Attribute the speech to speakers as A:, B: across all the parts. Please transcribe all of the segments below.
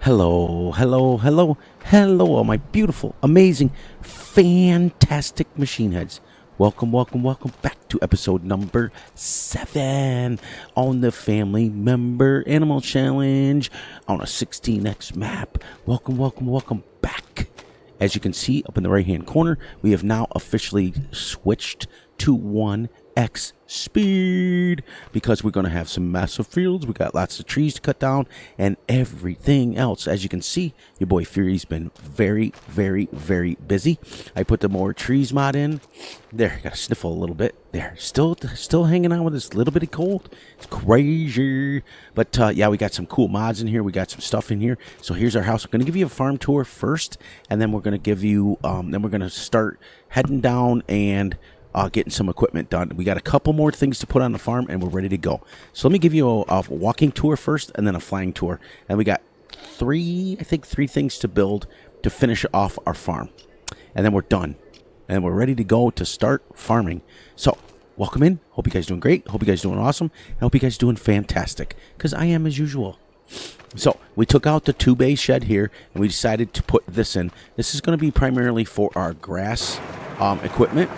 A: Hello, hello, hello, hello, all my beautiful, amazing, fantastic machine heads. Welcome, welcome, welcome back to episode number 7 on the Family Member Animal Challenge on a 16x map. Welcome, welcome, welcome back. As you can see up in the right hand corner, we have now officially switched to 1x speed because we're going to have some massive fields. We got lots of trees to cut down and everything else. As you can see, your boy Fury's been very, very, very busy. I put the more trees mod in. There, got to sniffle a little bit. There, still hanging on with this little bit of cold. It's crazy. But yeah, we got some cool mods in here. We got some stuff in here. So here's our house. I'm going to give you a farm tour first, and then we're going to give you, then we're going to start heading down and getting some equipment done. We got a couple more things to put on the farm and we're ready to go. So let me give you a walking tour first and then a flying tour. And we got three things to build to finish off our farm. And then we're done. And we're ready to go to start farming. So welcome in. Hope you guys doing great. Hope you guys doing awesome. I hope you guys doing fantastic, because I am as usual. So we took out the 2-bay shed here and we decided to put this in. This is going to be primarily for our grass equipment.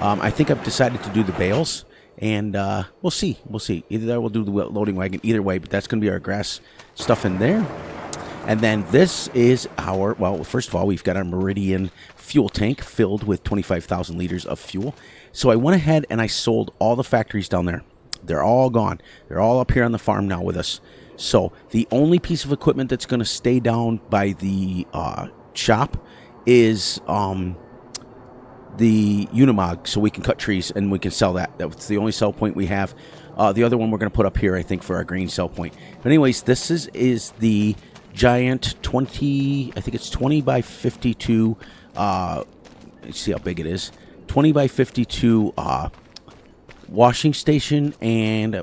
A: I think I've decided to do the bales, and we'll see. Either that or we'll do the loading wagon. Either way, but that's going to be our grass stuff in there. And then this is our, well, first of all, we've got our Meridian fuel tank filled with 25,000 liters of fuel. So I went ahead and I sold all the factories down there. They're all gone. They're all up here on the farm now with us. So the only piece of equipment that's going to stay down by the shop is the Unimog, so we can cut trees and we can sell that. That's the only sell point we have. The other one we're going to put up here, I think, for our green sell point. But anyways, this is the giant 20, I think it's 20 by 52, let's see how big it is, 20 by 52 washing station and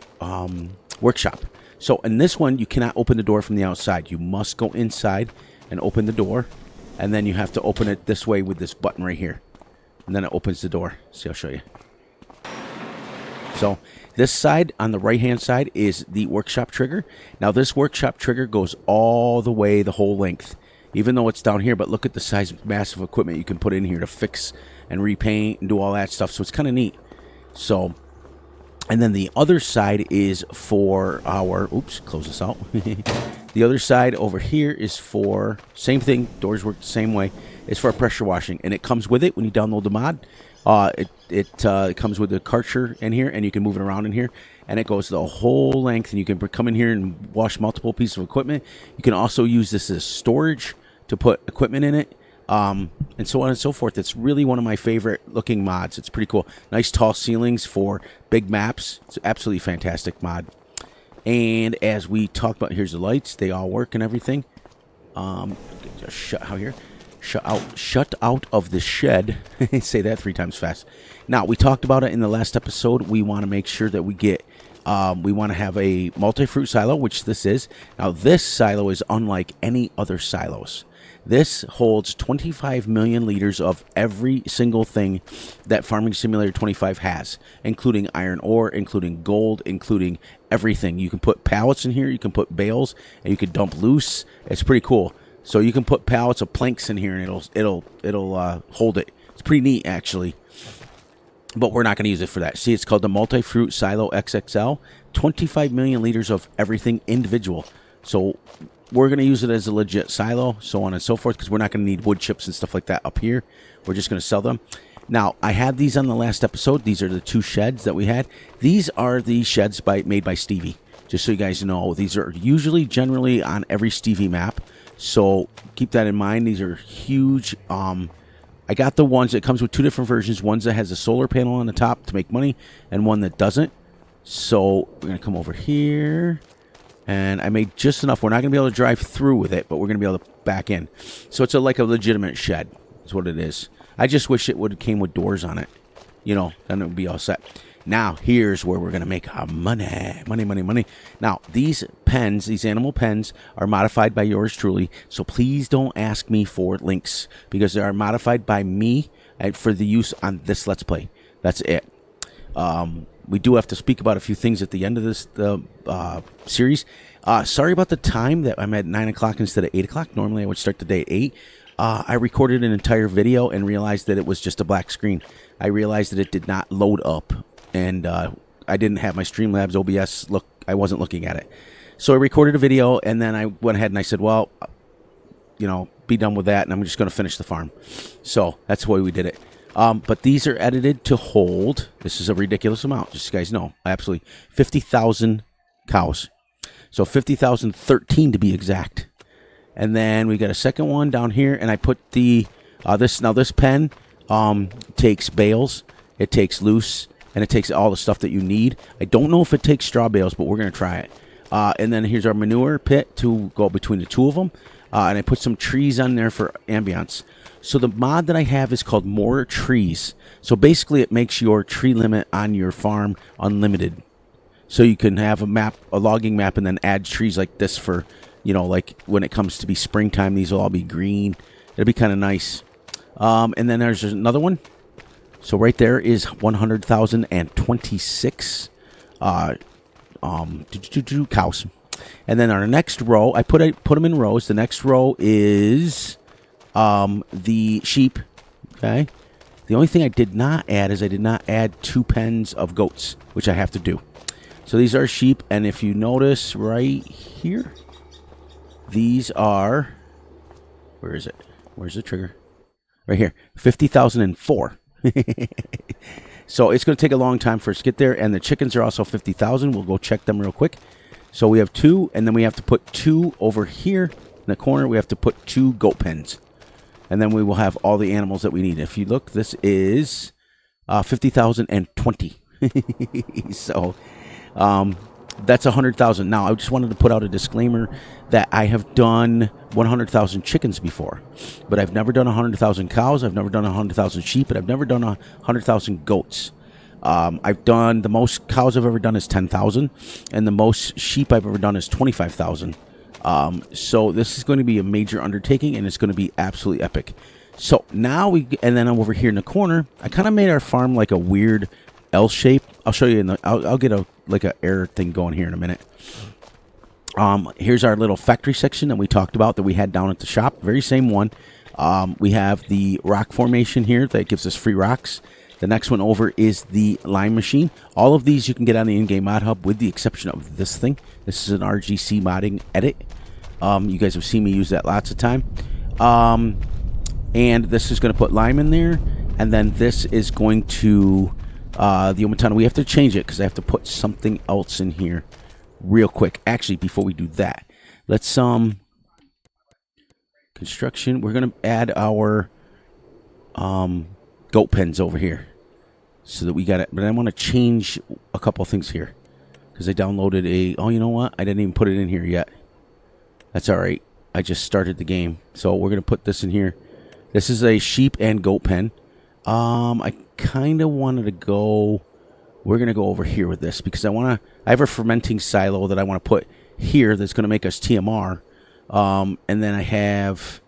A: workshop. So in this one, you cannot open the door from the outside. You must go inside and open the door, and then you have to open it this way with this button right here. And then it opens the door. See, I'll show you. So this side, on the right-hand side, is the workshop trigger. Now, this workshop trigger goes all the way, the whole length, even though it's down here. But look at the size of massive equipment you can put in here to fix and repaint and do all that stuff. So it's kind of neat. So, and then the other side is for our, oops, close this out. The other side over here is for, same thing, doors work the same way. It's for pressure washing, and it comes with it when you download the mod. It comes with the Karcher in here, and you can move it around in here, and it goes the whole length, and you can come in here and wash multiple pieces of equipment. You can also use this as storage to put equipment in it, and so on and so forth. It's really one of my favorite looking mods. It's pretty cool. Nice tall ceilings for big maps. It's an absolutely fantastic mod. And as we talked about, here's the lights. They all work and everything. Just shut out here. Shut out of the shed. Say that 3 times fast. Now, we talked about it in the last episode. We want to make sure that we get, we want to have a multi-fruit silo, which this is. Now, this silo is unlike any other silos. This holds 25 million liters of every single thing that Farming Simulator 25 has, including iron ore, including gold, including everything. You can put pallets in here, you can put bales, and you can dump loose. It's pretty cool. So you can put pallets of planks in here, and it'll hold it. It's pretty neat, actually. But we're not going to use it for that. See, it's called the Multi-Fruit Silo XXL. 25 million liters of everything individual. So we're going to use it as a legit silo, so on and so forth, because we're not going to need wood chips and stuff like that up here. We're just going to sell them. Now, I had these on the last episode. These are the 2 sheds that we had. These are the sheds made by Stevie. Just so you guys know, these are generally on every Stevie map. So keep that in mind. These are huge. I got the ones that comes with 2 different versions. One that has a solar panel on the top to make money, and one that doesn't. So we're going to come over here. And I made just enough. We're not going to be able to drive through with it, but we're going to be able to back in. So it's like a legitimate shed is what it is. I just wish it would have came with doors on it. You know, then it would be all set. Now, here's where we're going to make our money. Money. Now, these pens, these animal pens, are modified by yours truly. So please don't ask me for links, because they are modified by me for the use on this Let's Play. That's it. we do have to speak about a few things at the end of this series. Sorry about the time that I'm at 9 o'clock instead of 8 o'clock. Normally I would start the day at 8. I recorded an entire video and realized that it was just a black screen. I realized that it did not load up, and I didn't have my Streamlabs OBS look. I wasn't looking at it. So I recorded a video, and then I went ahead and I said, well, you know, be done with that, and I'm just going to finish the farm. So that's the way we did it. But these are edited to hold. This is a ridiculous amount, just so you guys know. Absolutely. 50,000 cows. So 50,013 to be exact. And then we got a second one down here, and I put the this pen takes bales, it takes loose, and it takes all the stuff that you need. I don't know if it takes straw bales, but we're gonna try it. And then here's our manure pit to go between the two of them, and I put some trees on there for ambiance. So the mod that I have is called More Trees. So basically, it makes your tree limit on your farm unlimited. So you can have a map, a logging map, and then add trees like this for, you know, like when it comes to be springtime, these will all be green. It'll be kind of nice. And then there's another one. So right there is 100,026 cows. And then our next row, I put them in rows. The next row is the sheep. Okay. The only thing I did not add is I did not add 2 pens of goats, which I have to do. So these are sheep, and if you notice right here, these are, where is it? Where's the trigger? Right here, 50,004. So it's going to take a long time for us to get there, and the chickens are also 50,000. We'll go check them real quick. So we have 2, and then we have to put 2 over here in the corner. We have to put 2 goat pens, and then we will have all the animals that we need. If you look, this is 50,020. So that's 100,000. Now, I just wanted to put out a disclaimer that I have done 100,000 chickens before, but I've never done 100,000 cows. I've never done 100,000 sheep, but I've never done 100,000 goats. I've done, the most cows I've ever done is 10,000, and the most sheep I've ever done is 25,000. So this is going to be a major undertaking, and it's going to be absolutely epic. So now and then over here in the corner, I kind of made our farm like a weird L shape. I'll show you I'll get like a air thing going here in a minute. Here's our little factory section that we talked about that we had down at the shop. Very same one. We have the rock formation here that gives us free rocks. The next one over is the lime machine. All of these you can get on the in-game mod hub with the exception of this thing. This is an RGC modding edit. You guys have seen me use that lots of time. And this is going to put lime in there. And then this is going to the Omatana. We have to change it because I have to put something else in here real quick. Actually, before we do that, let's construction. We're going to add our goat pens over here so that we got it. But I want to change a couple things here because I downloaded oh, you know what? I didn't even put it in here yet. That's all right. I just started the game. So we're going to put this in here. This is a sheep and goat pen. I kind of wanted to go, we're going to go over here with this because I have a fermenting silo that I want to put here that's going to make us TMR. And then I have,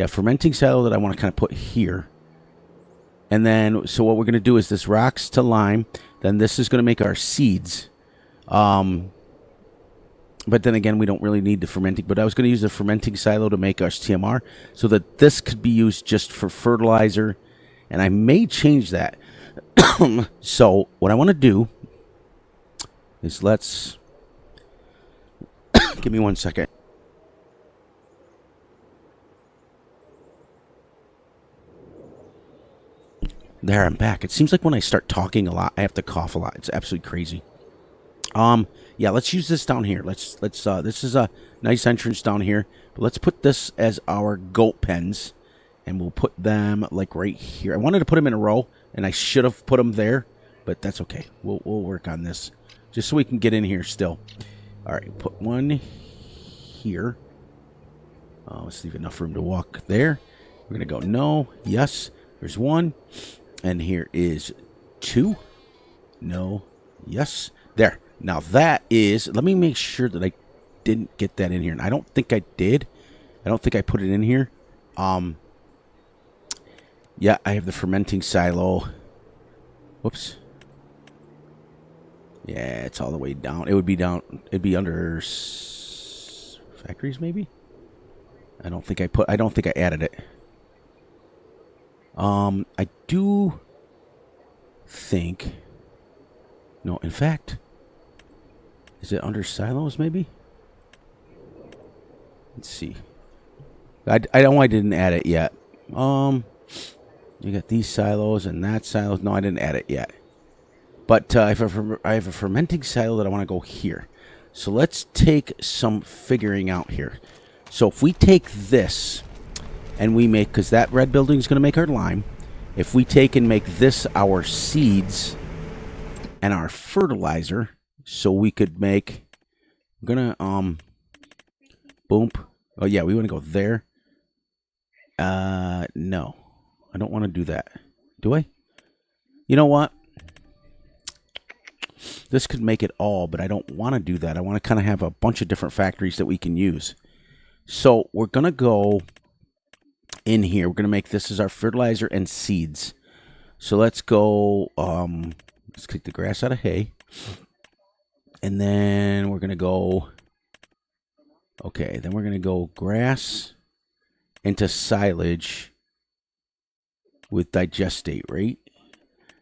A: fermenting silo that I want to kind of put here. And then, so what we're going to do is this rocks to lime. Then this is going to make our seeds. But then again, we don't really need the fermenting. But I was going to use the fermenting silo to make us TMR so that this could be used just for fertilizer. And I may change that. So what I want to do is let's give me 1 second. There, I'm back. It seems like when I start talking a lot, I have to cough a lot. It's absolutely crazy. Yeah, let's use this down here. Let's this is a nice entrance down here. But let's put this as our goat pens, and we'll put them like right here. I wanted to put them in a row, and I should have put them there, but that's okay. We'll work on this just so we can get in here still. All right, put one here. Let's leave enough room to walk there. We're gonna go no, yes. There's 1. And here is 2. No. Yes. There. Now that is, let me make sure that I didn't get that in here. And I don't think I did. I don't think I put it in here. Yeah, I have the fermenting silo. Whoops. Yeah, it's all the way down. It would be down. It'd be under factories, maybe. I don't think I added it. I do think. No, in fact, is it under silos? Maybe. Let's see. I know I didn't add it yet. You got these silos and that silos. No, I didn't add it yet. But I have a fermenting silo that I want to go here. So let's take some figuring out here. So if we take this and we make, because that red building is going to make our lime. If we take and make this our seeds and our fertilizer, so we could make, I'm going to, boom. Oh yeah, we want to go there. No, I don't want to do that. Do I? You know what? This could make it all, but I don't want to do that. I want to kind of have a bunch of different factories that we can use. So we're going to go in here. We're going to make this as our fertilizer and seeds. So let's go, let's kick the grass out of hay. And then we're going to go, okay, then we're going to go grass into silage with digestate, right?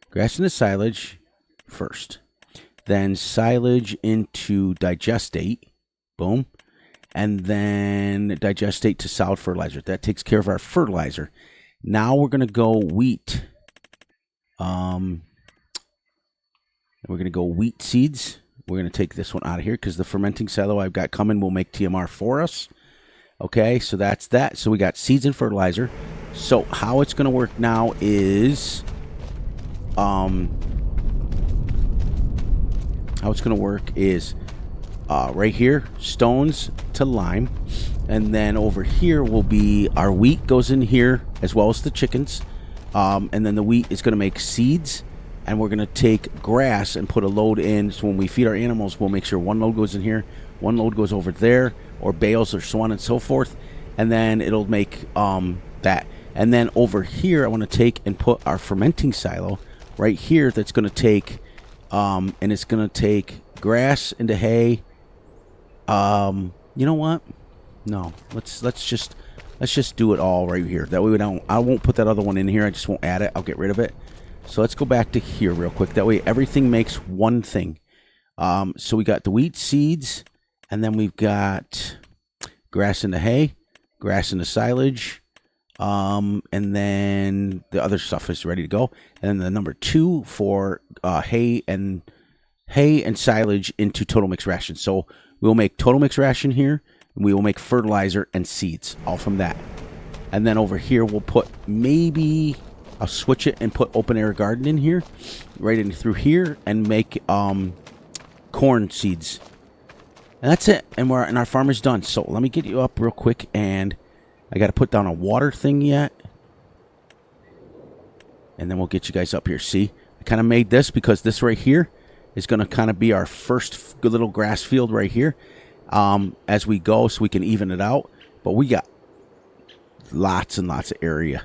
A: Grass into silage first. Then silage into digestate. Boom. And then digestate to solid fertilizer. That takes care of our fertilizer. Now we're going to go wheat. We're going to go wheat seeds. We're going to take this one out of here because the fermenting silo I've got coming will make TMR for us. Okay, so that's that. So we got seeds and fertilizer. So how it's going to work now is... how it's going to work is right here, stones to lime. And then over here will be our wheat goes in here as well as the chickens. And then the wheat is going to make seeds. And we're going to take grass and put a load in. So when we feed our animals, we'll make sure one load goes in here, one load goes over there, or bales or so on and so forth. And then it'll make that. And then over here, I want to take and put our fermenting silo right here that's going to take... and it's gonna take grass into hay. You know what? No, let's just do it all right here. That way I won't put that other one in here. I just won't add it. I'll get rid of it. So let's go back to here real quick. That way everything makes one thing. So we got the wheat seeds, and then we've got grass into hay, grass into silage. And then the other stuff is ready to go. And then the number 2 for hay and silage into total mix ration. So we'll make total mix ration here, and we will make fertilizer and seeds, all from that. And then over here we'll put, maybe I'll switch it and put open air garden in here, right in through here, and make corn seeds. And that's it. And our farm is done. So let me get you up real quick, and I got to put down a water thing yet. And then we'll get you guys up here. See, I kind of made this because this right here is going to kind of be our first good little grass field right here as we go, so we can even it out. But we got lots and lots of area.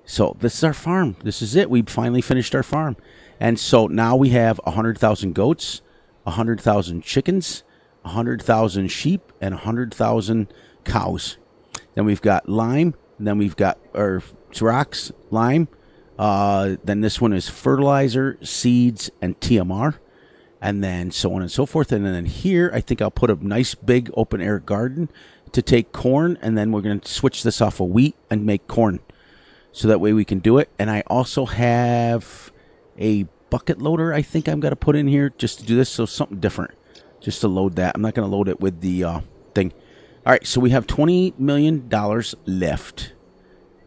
A: So this is our farm. This is it. We finally finished our farm. And so now we have 100,000 goats, 100,000 chickens, 100,000 sheep, and 100,000 cows. Then we've got lime. Then we've got rocks, lime. Then this one is fertilizer, seeds, and TMR. And then so on and so forth. And then here, I think I'll put a nice big open air garden to take corn. And then we're going to switch this off of wheat and make corn. So that way we can do it. And I also have a bucket loader I think I'm going to put in here just to do this. So something different. Just to load that. I'm not going to load it with the thing. All right, so we have $20 million left.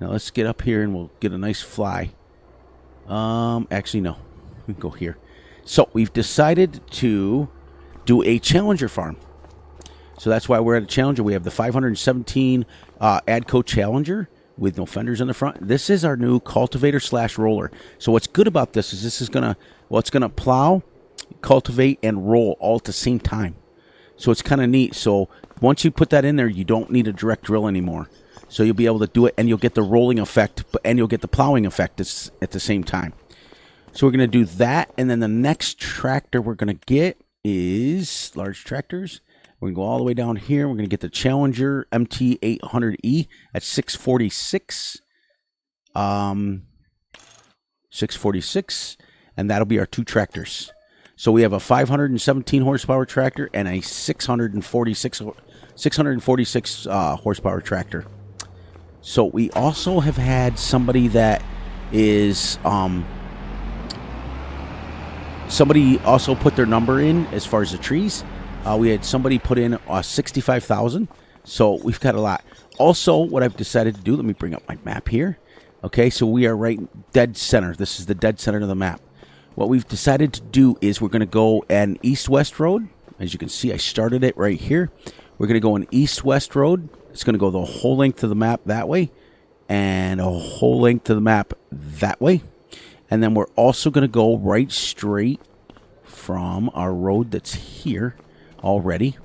A: Now let's get up here and we'll get a nice fly. Actually, no. We can go here. So we've decided to do a Challenger farm. So that's why we're at a Challenger. We have the 517 ADCO Challenger with no fenders in the front. This is our new cultivator / roller. So what's good about this is it's going to plow, cultivate, and roll all at the same time. So it's kind of neat. So once you put that in there, you don't need a direct drill anymore. So you'll be able to do it, and you'll get the rolling effect, and you'll get the plowing effect at the same time. So we're going to do that, and then the next tractor we're going to get is large tractors. We're going to go all the way down here. We're going to get the Challenger MT800E at 646. 646, and that'll be our two tractors. So we have a 517 horsepower tractor and a 646 horsepower tractor. So we also have had somebody that is somebody also put their number in as far as the trees. We had somebody put in 65,000. So we've got a lot. Also, what I've decided to do, let me bring up my map here. Okay, so we are right dead center. This is the dead center of the map. What we've decided to do is we're going to go an east-west road. As you can see, I started it right here. We're going to go an east-west road. It's going to go the whole length of the map that way and a whole length of the map that way. And then we're also going to go right straight from our road that's here already.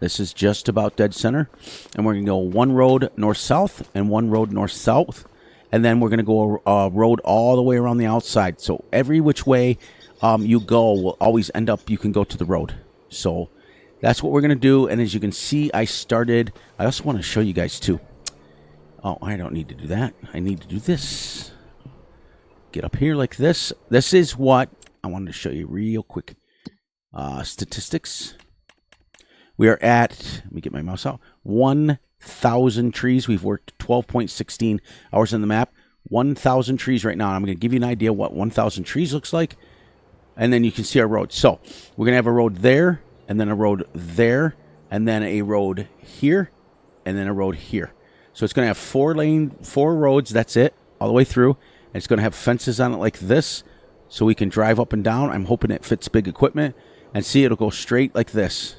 A: This is just about dead center. And we're going to go one road north-south and one road north-south. And then we're going to go a road all the way around the outside. So every which way you go will always end up, you can go to the road. So that's what we're going to do. And as you can see, I also want to show you guys too. Oh, I don't need to do that. I need to do this. Get up here like this. This is what I wanted to show you real quick. Statistics. We are at, let me get my mouse out, 1,000 trees. We've worked 12.16 hours on the map. 1,000 trees right now. I'm going to give you an idea what 1,000 trees looks like. And then you can see our road. So we're going to have a road there, and then a road there, and then a road here, and then a road here. So it's going to have four roads. That's it, all the way through. And it's going to have fences on it like this, so we can drive up and down. I'm hoping it fits big equipment. And see, it'll go straight like this.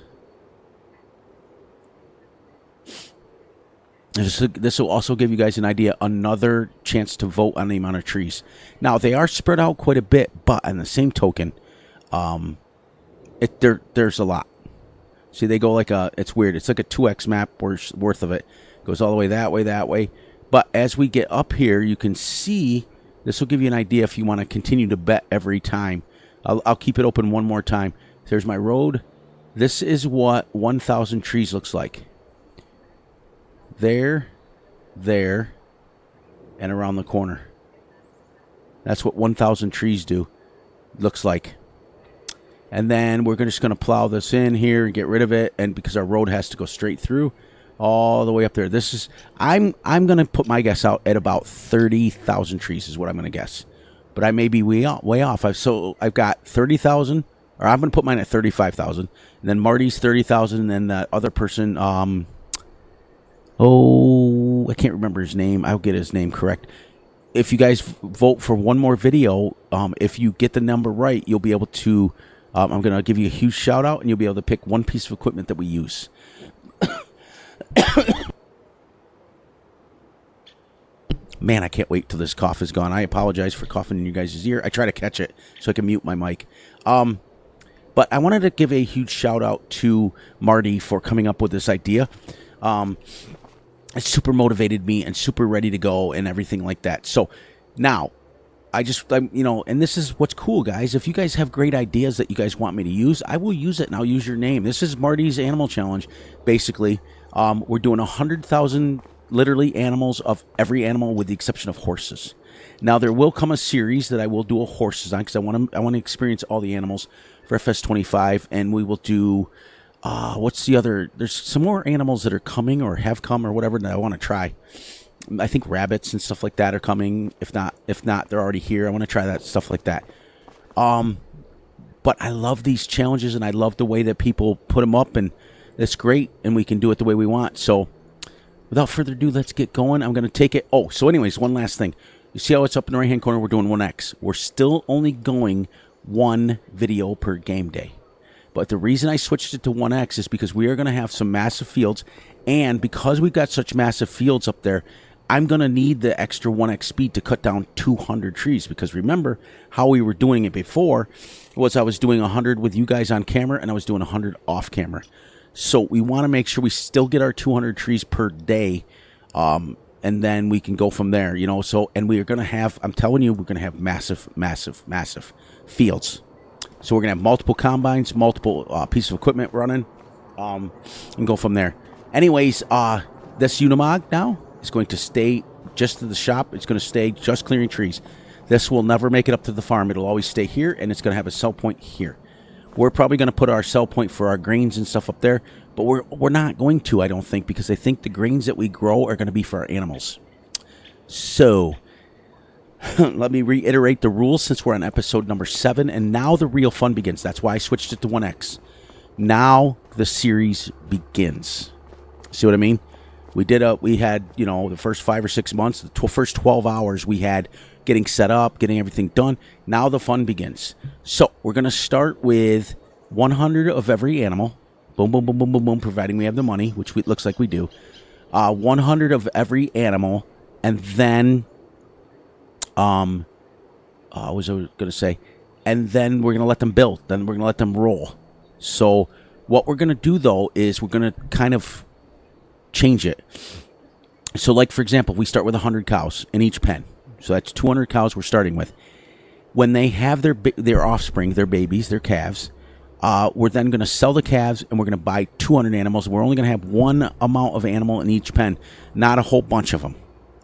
A: This will also give you guys an idea, another chance to vote on the amount of trees. Now, they are spread out quite a bit, but on the same token, there's a lot. See, they go like it's weird. It's like a 2x map worth of it. Goes all the way that way. But as we get up here, you can see, this will give you an idea if you want to continue to bet every time. I'll keep it open one more time. There's my road. This is what 1,000 trees looks like. There, and around the corner. That's what 1,000 trees looks like. And then we're just going to plow this in here and get rid of it, and because our road has to go straight through all the way up there. This is I'm going to put my guess out at about 30,000 trees is what I'm going to guess. But I may be way off. I've got 30,000, or I'm going to put mine at 35,000. And then Marty's 30,000, and then the other person I can't remember his name. I'll get his name correct. If you guys vote for one more video, if you get the number right, you'll be able to, I'm going to give you a huge shout out, and you'll be able to pick one piece of equipment that we use. Man, I can't wait till this cough is gone. I apologize for coughing in you guys' ear. I try to catch it so I can mute my mic. But I wanted to give a huge shout out to Marty for coming up with this idea. It super motivated me and super ready to go and everything like that. So now and this is what's cool, guys. If you guys have great ideas that you guys want me to use, I will use it, and I'll use your name. This is Marty's Animal Challenge. Basically, we're doing 100,000 literally animals of every animal with the exception of horses. Now, there will come a series that I will do a horses on because I want to experience all the animals for Fs25, and we will do what's the other? There's some more animals that are coming or have come or whatever that I want to try. I think rabbits and stuff like that are coming. If not, they're already here. I want to try that stuff like that. But I love these challenges, and I love the way that people put them up, and it's great, and we can do it the way we want. So without further ado, let's get going. I'm going to take it. Oh, so anyways, one last thing. You see how it's up in the right-hand corner? We're doing 1X. We're still only going one video per game day. But the reason I switched it to 1X is because we are going to have some massive fields. And because we've got such massive fields up there, I'm going to need the extra 1X speed to cut down 200 trees. Because remember how we were doing it before was I was doing 100 with you guys on camera and I was doing 100 off camera. So we want to make sure we still get our 200 trees per day and then we can go from there, you know. So, and we are going to have, I'm telling you, we're going to have massive, massive, massive fields. So we're going to have multiple combines, multiple pieces of equipment running, and go from there. Anyways, this Unimog now is going to stay just to the shop. It's going to stay just clearing trees. This will never make it up to the farm. It'll always stay here, and it's going to have a sell point here. We're probably going to put our sell point for our grains and stuff up there, but we're not going to, I don't think, because I think the grains that we grow are going to be for our animals. So let me reiterate the rules since we're on episode number 7, and now the real fun begins. That's why I switched it to 1X. Now the series begins. See what I mean? We had, you know, the first 5 or 6 months, the first 12 hours we had getting set up, getting everything done. Now the fun begins. So we're going to start with 100 of every animal. Boom, boom, boom, boom, boom, boom, providing we have the money, which it looks like we do. 100 of every animal, and then, what was I going to say? And then we're going to let them build. Then we're going to let them roll. So what we're going to do, though, is we're going to kind of change it. So, like, for example, we start with 100 cows in each pen. So that's 200 cows we're starting with. When they have their offspring, their babies, their calves, we're then going to sell the calves, and we're going to buy 200 animals. We're only going to have one amount of animal in each pen, not a whole bunch of them.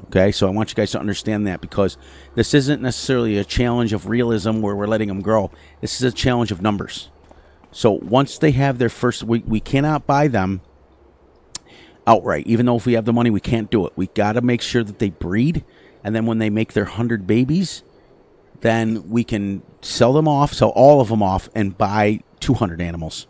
A: Okay, so I want you guys to understand that, because this isn't necessarily a challenge of realism where we're letting them grow. This is a challenge of numbers. So once they have their first, we cannot buy them outright. Even though if we have the money, we can't do it. We got to make sure that they breed. And then when they make their 100 babies, then we can sell all of them off, and buy 200 animals.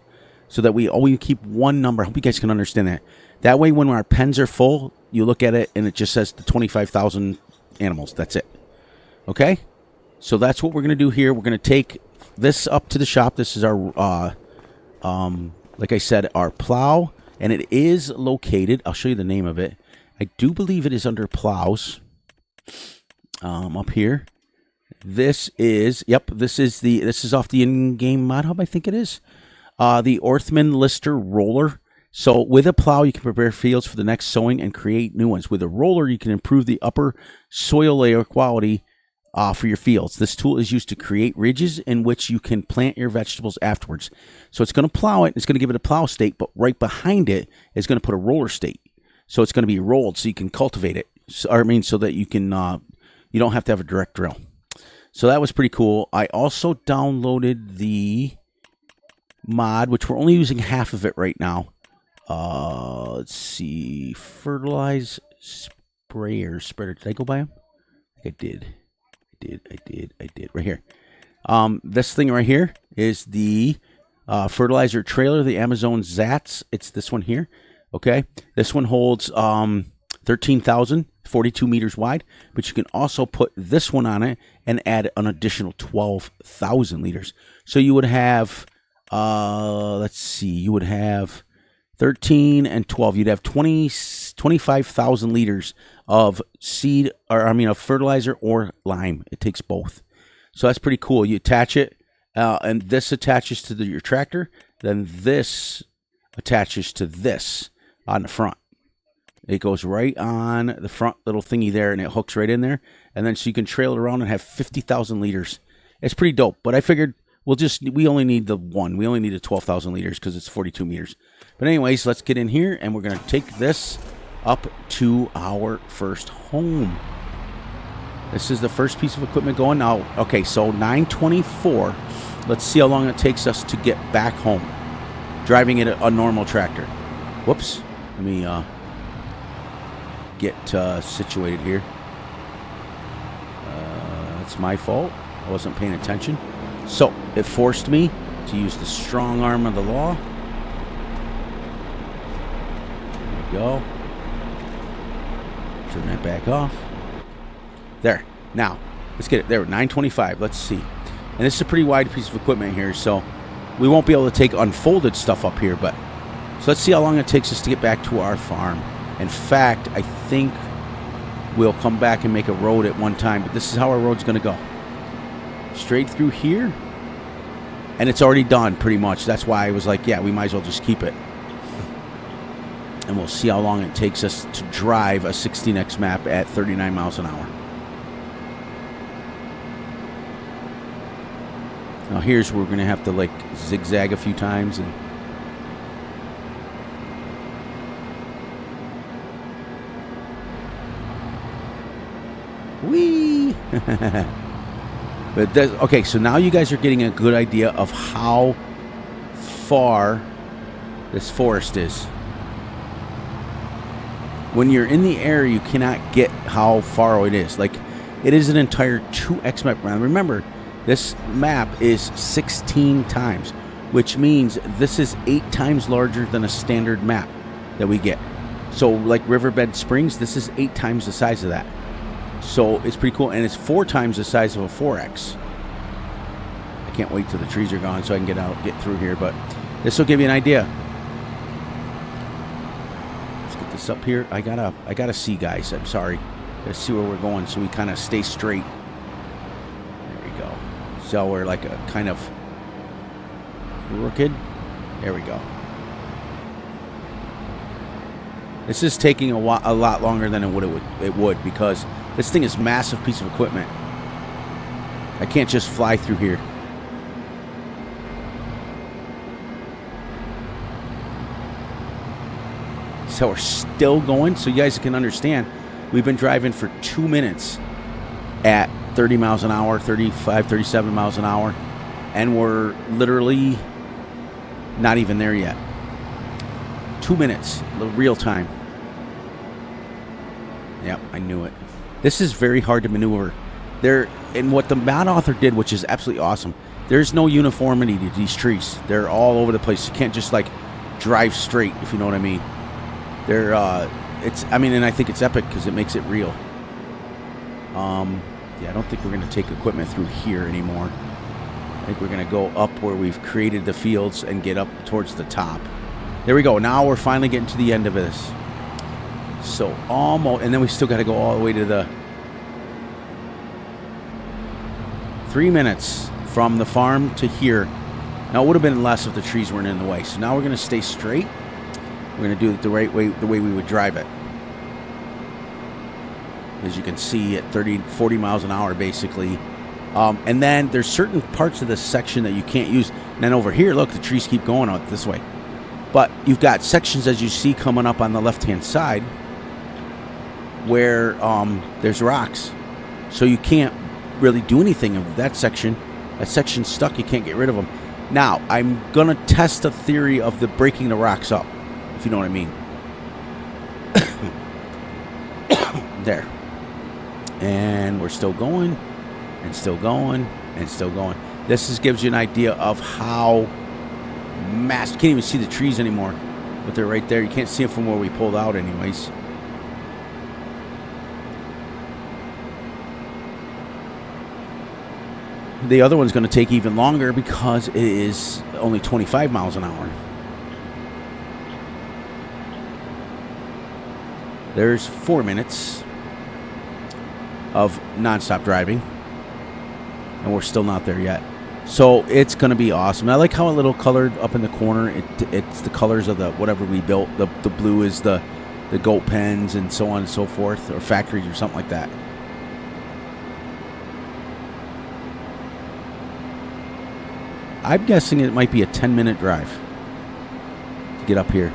A: So that we always keep one number. I hope you guys can understand that. That way, when our pens are full, you look at it and it just says the 25,000 animals. That's it. Okay? So that's what we're going to do here. We're going to take this up to the shop. This is our, like I said, our plow. And it is located, I'll show you the name of it. I do believe it is under plows. Up here. This is off the in-game mod hub, I think it is. The Orthman Lister Roller. So with a plow, you can prepare fields for the next sowing and create new ones. With a roller, you can improve the upper soil layer quality for your fields. This tool is used to create ridges in which you can plant your vegetables afterwards. So it's going to plow it. It's going to give it a plow state, but right behind it is going to put a roller state. So it's going to be rolled so you can cultivate it. So that you can, you don't have to have a direct drill. So that was pretty cool. I also downloaded the mod, which we're only using half of it right now. Let's see. Fertilize spreader. Did I go by them? I did. Right here. This thing right here is the fertilizer trailer, the Amazon Zats. It's this one here. Okay. This one holds 13,000, 42 meters wide, but you can also put this one on it and add an additional 12,000 liters. So you would have, let's see, you would have 13 and 12. You'd have 25,000 liters of of fertilizer or lime. It takes both. So that's pretty cool. You attach it, and this attaches to your tractor. Then this attaches to this on the front. It goes right on the front little thingy there, and it hooks right in there. And then so you can trail it around and have 50,000 liters. It's pretty dope. But I figured we only need the one. We only need the 12,000 liters because it's 42 meters. But anyways, let's get in here, and we're going to take this up to our first home. This is the first piece of equipment going now. Okay, so 9:24. Let's see how long it takes us to get back home. Driving it a normal tractor. Whoops. Let me get situated here. It's my fault. I wasn't paying attention. So it forced me to use the strong arm of the law. There we go. Turn that back off. There. Now, let's get it. There, 9:25. Let's see. And this is a pretty wide piece of equipment here, so we won't be able to take unfolded stuff up here, but so let's see how long it takes us to get back to our farm. In fact, I think we'll come back and make a road at one time, but this is how our road's going to go. Straight through here, and it's already done pretty much. That's why I was like, yeah, we might as well just keep it. and we'll see how long it takes us to drive a 16x map at 39 miles an hour. Now here's where we're going to have to like zigzag a few times and whee. But okay, so now you guys are getting a good idea of how far this forest is. When you're in the air, you cannot get how far it is. Like, it is an entire 2x map. Now, remember, this map is 16 times, which means this is 8 times larger than a standard map that we get. So, like Riverbed Springs, this is 8 times the size of that. So, it's pretty cool, and it's 4 times the size of a 4x. I can't wait till the trees are gone so I can get through here, but this will give you an idea. This up here, I gotta see, guys. I'm sorry. Gotta see where we're going so we kind of stay straight. There we go. So we're like a kind of crooked. There we go. This is taking a lot longer than it would because this thing is a massive piece of equipment. I can't just fly through here. So we're still going, so you guys can understand. We've been driving for 2 minutes at 30 miles an hour, 35, 37 miles an hour, and we're literally not even there yet. 2 minutes, real time. Yep, I knew it. This is very hard to maneuver. And what the mod author did, which is absolutely awesome, there's no uniformity to these trees. They're all over the place. You can't just like drive straight, if you know what I mean. And I think it's epic because it makes it real. Yeah, I don't think we're going to take equipment through here anymore. I think we're going to go up where we've created the fields and get up towards the top. There we go. Now we're finally getting to the end of this. So almost, and then we still got to go all the way to the 3 minutes from the farm to here. Now it would have been less if the trees weren't in the way. So now we're going to stay straight. We're going to do it the right way, the way we would drive it. As you can see, at 40 miles an hour, basically. And then there's certain parts of this section that you can't use. And then over here, look, the trees keep going out this way. But you've got sections, as you see, coming up on the left-hand side where there's rocks. So you can't really do anything of that section. That section's stuck. You can't get rid of them. Now, I'm going to test the theory of the breaking the rocks up, if you know what I mean. There. And we're still going, and still going, and still going. This gives you an idea of how massive. You can't even see the trees anymore, but they're right there. You can't see them from where we pulled out anyways. The other one's going to take even longer because it is only 25 miles an hour. There's 4 minutes of nonstop driving, and we're still not there yet. So it's going to be awesome. I like how a little colored up in the corner. It's the colors of the whatever we built. The blue is the goat pens and so on and so forth, or factories or something like that. I'm guessing it might be a 10-minute drive to get up here.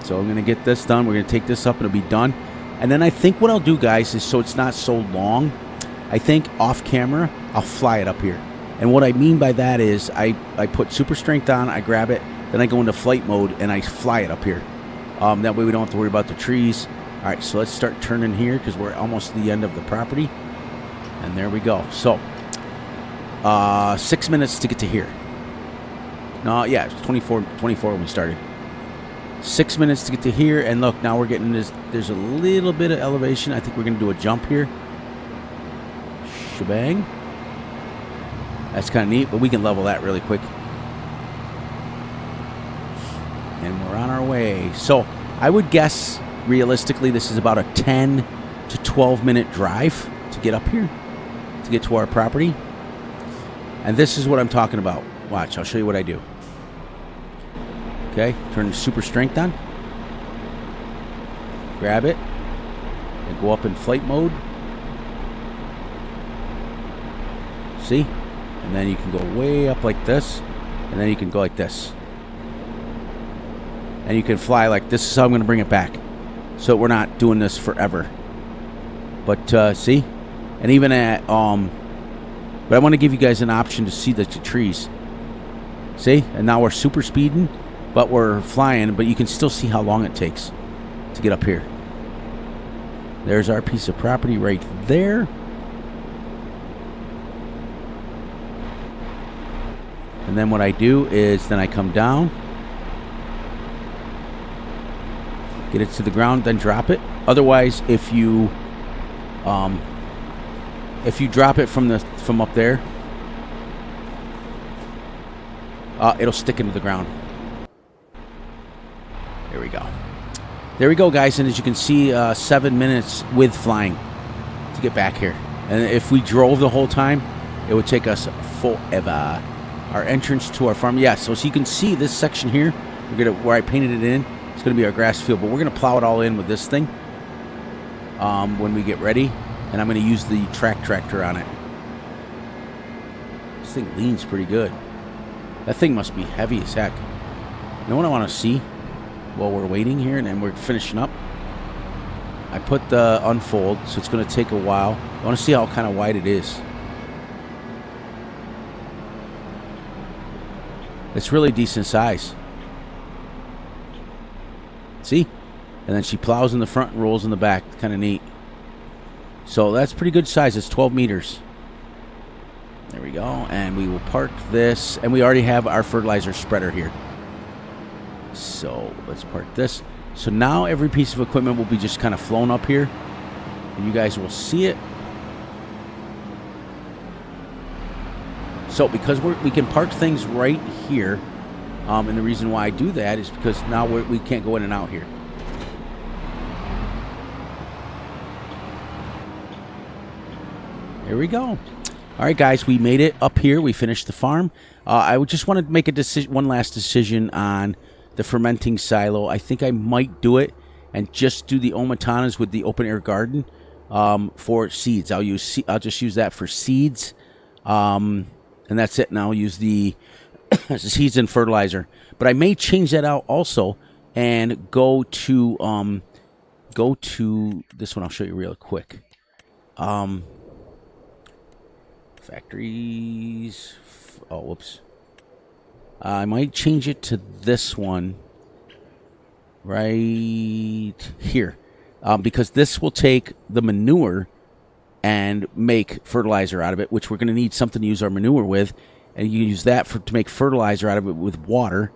A: So I'm going to get this done. We're going to take this up and it'll be done. And then I think what I'll do, guys, is so it's not so long, I think off camera, I'll fly it up here. And what I mean by that is I put super strength on, I grab it, then I go into flight mode and I fly it up here. That way we don't have to worry about the trees. All right, so let's start turning here because we're almost to the end of the property. And there we go. So 6 minutes to get to here. No, yeah, it's 24 when we started. 6 minutes to get to here, and look, now we're getting this. There's a little bit of elevation. I think we're going to do a jump here. Shebang. That's kind of neat, but we can level that really quick. And we're on our way. So I would guess, realistically, this is about a 10 to 12 minute drive to get up here, to get to our property. And this is what I'm talking about. Watch, I'll show you what I do. Okay, turn the super strength on. Grab it. And go up in flight mode. See? And then you can go way up like this. And then you can go like this. And you can fly like this. Is how I'm going to bring it back. So we're not doing this forever. But see? And even at but I want to give you guys an option to see the trees. See? And now we're super speeding, but we're flying, but you can still see how long it takes to get up here. There's our piece of property right there. And then what I do is then I come down, get it to the ground, then drop it. Otherwise, if you drop it from up there, it'll stick into the ground. There we go. There we go, guys. And as you can see, 7 minutes with flying to get back here. And if we drove the whole time, it would take us forever. Our entrance to our farm. Yeah, so as you can see, this section here, where I painted it in, it's going to be our grass field. But we're going to plow it all in with this thing when we get ready. And I'm going to use the tractor on it. This thing leans pretty good. That thing must be heavy as heck. You know what I want to see while we're waiting here and then we're finishing up? I put the unfold, so it's going to take a while. I want to see how kind of wide it is. It's really decent size. See? And then she plows in the front and rolls in the back. Kind of neat. So that's pretty good size. It's 12 meters. There we go. And we will park this. And we already have our fertilizer spreader here. So let's park this. So now every piece of equipment will be just kind of flown up here. And you guys will see it. So because we can park things right here. And the reason why I do that is because now we can't go in and out here. There we go. All right, guys, we made it up here. We finished the farm. I would just want to make a decision, one last decision on the fermenting silo. I think I might do it and just do the omatanas with the open air garden for seeds. I'll just use that for seeds, and that's it. And I'll use the seeds and fertilizer. But I may change that out also and go to this one. I'll show you real quick. Factories. Oh, whoops. I might change it to this one right here. Because this will take the manure and make fertilizer out of it, which we're going to need something to use our manure with. And you use that to make fertilizer out of it with water.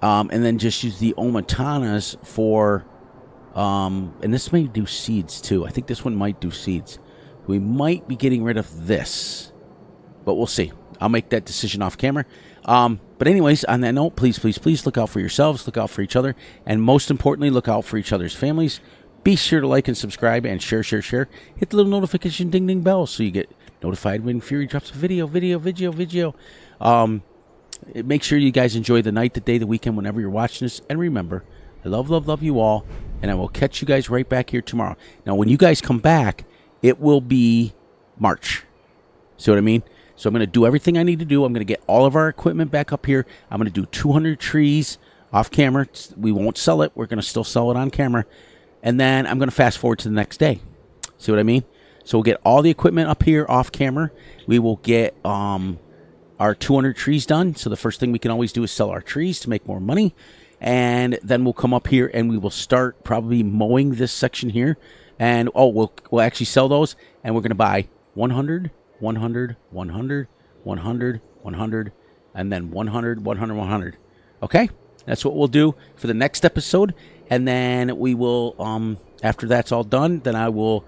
A: And then just use the omatanas for... and this may do seeds too. I think this one might do seeds. We might be getting rid of this. But we'll see. I'll make that decision off camera. But anyways, on that note, please, please, please look out for yourselves. Look out for each other. And most importantly, look out for each other's families. Be sure to like and subscribe and share. Hit the little notification ding ding bell so you get notified when Fury drops a video. Make sure you guys enjoy the night, the day, the weekend, whenever you're watching this. And remember, I love you all. And I will catch you guys right back here tomorrow. Now, when you guys come back, it will be March. See what I mean? So I'm going to do everything I need to do. I'm going to get all of our equipment back up here. I'm going to do 200 trees off camera. We won't sell it. We're going to still sell it on camera. And then I'm going to fast forward to the next day. See what I mean? So we'll get all the equipment up here off camera. We will get our 200 trees done. So the first thing we can always do is sell our trees to make more money. And then we'll come up here and we will start probably mowing this section here. And, we'll actually sell those. And we're going to buy 100, 100, 100, 100, 100, and then 100, 100, 100. Okay? That's what we'll do for the next episode. And then we will, after that's all done, then I will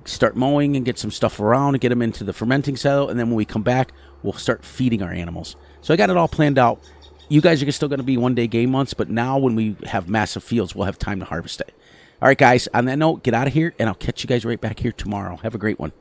A: start mowing and get some stuff around and get them into the fermenting silo. And then when we come back, we'll start feeding our animals. So I got it all planned out. You guys are still going to be one-day game months, but now when we have massive fields, we'll have time to harvest it. All right, guys, on that note, get out of here, and I'll catch you guys right back here tomorrow. Have a great one.